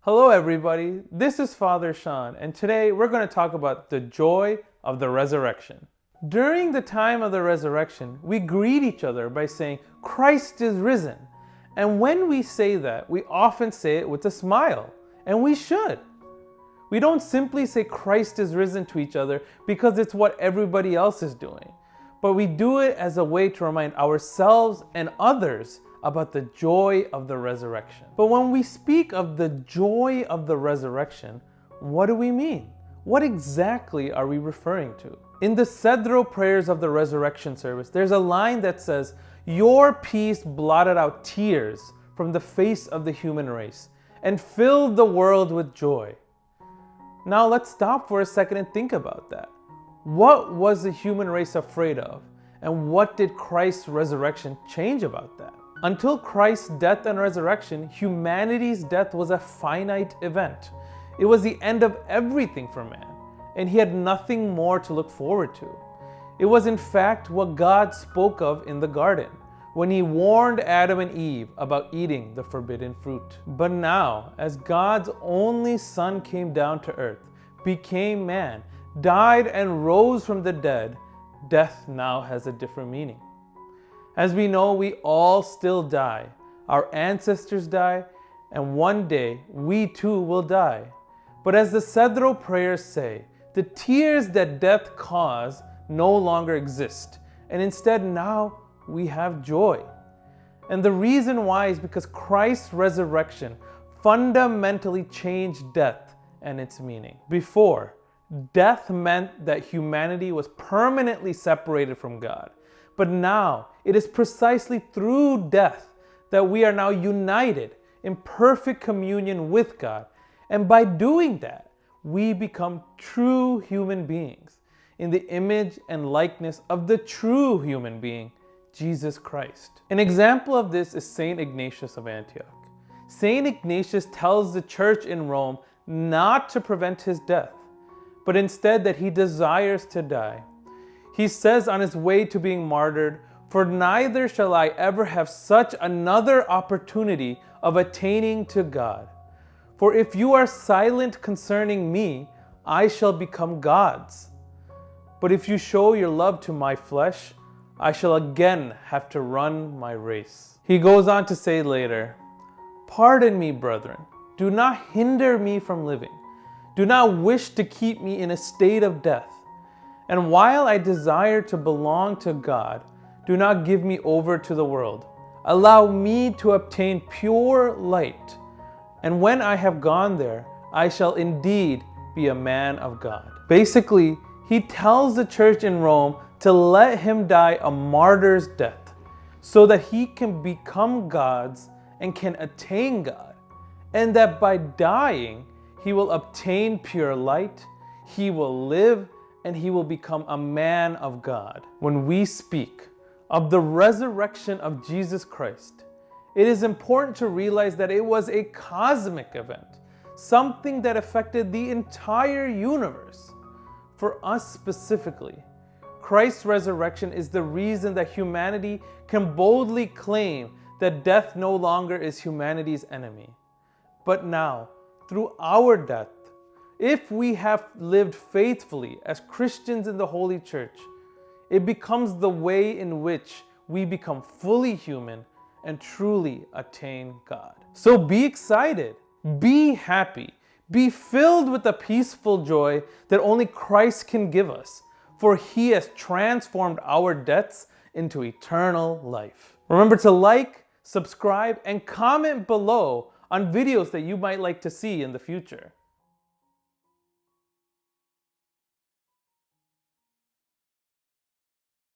Hello everybody, this is Father Shawn, and today we're going to talk about the joy of the resurrection. During the time of the resurrection, we greet each other by saying, Christ is risen. And when we say that, we often say it with a smile, and we should. We don't simply say Christ is risen to each other because it's what everybody else is doing, but we do it as a way to remind ourselves and others about the joy of the resurrection. But when we speak of the joy of the resurrection, what do we mean? What exactly are we referring to? In the Cedro prayers of the resurrection service, there's a line that says, "Your peace blotted out tears from the face of the human race and filled the world with joy." Now let's stop for a second and think about that. What was the human race afraid of? And what did Christ's resurrection change about that? Until Christ's death and resurrection, humanity's death was a finite event. It was the end of everything for man, and he had nothing more to look forward to. It was in fact what God spoke of in the garden, when he warned Adam and Eve about eating the forbidden fruit. But now, as God's only Son came down to earth, became man, died and rose from the dead, death now has a different meaning. As we know, we all still die. Our ancestors die, and one day we too will die. But as the Cedro prayers say, the tears that death caused no longer exist, and instead now we have joy. And the reason why is because Christ's resurrection fundamentally changed death and its meaning. Before, death meant that humanity was permanently separated from God. But now, it is precisely through death that we are now united in perfect communion with God. And by doing that, we become true human beings in the image and likeness of the true human being, Jesus Christ. An example of this is Saint Ignatius of Antioch. Saint Ignatius tells the church in Rome not to prevent his death, but instead that he desires to die. He says on his way to being martyred, "For neither shall I ever have such another opportunity of attaining to God. For if you are silent concerning me, I shall become God's. But if you show your love to my flesh, I shall again have to run my race." He goes on to say later, "Pardon me, brethren. Do not hinder me from living. Do not wish to keep me in a state of death. And while I desire to belong to God, do not give me over to the world. Allow me to obtain pure light. And when I have gone there, I shall indeed be a man of God." Basically, he tells the church in Rome to let him die a martyr's death so that he can become God's and can attain God. And that by dying, he will obtain pure light, he will live, and he will become a man of God. When we speak of the resurrection of Jesus Christ, it is important to realize that it was a cosmic event, something that affected the entire universe. For us specifically, Christ's resurrection is the reason that humanity can boldly claim that death no longer is humanity's enemy. But now, through our death, if we have lived faithfully as Christians in the Holy Church, it becomes the way in which we become fully human and truly attain God. So be excited, be happy, be filled with the peaceful joy that only Christ can give us, for he has transformed our deaths into eternal life. Remember to like, subscribe, and comment below on videos that you might like to see in the future.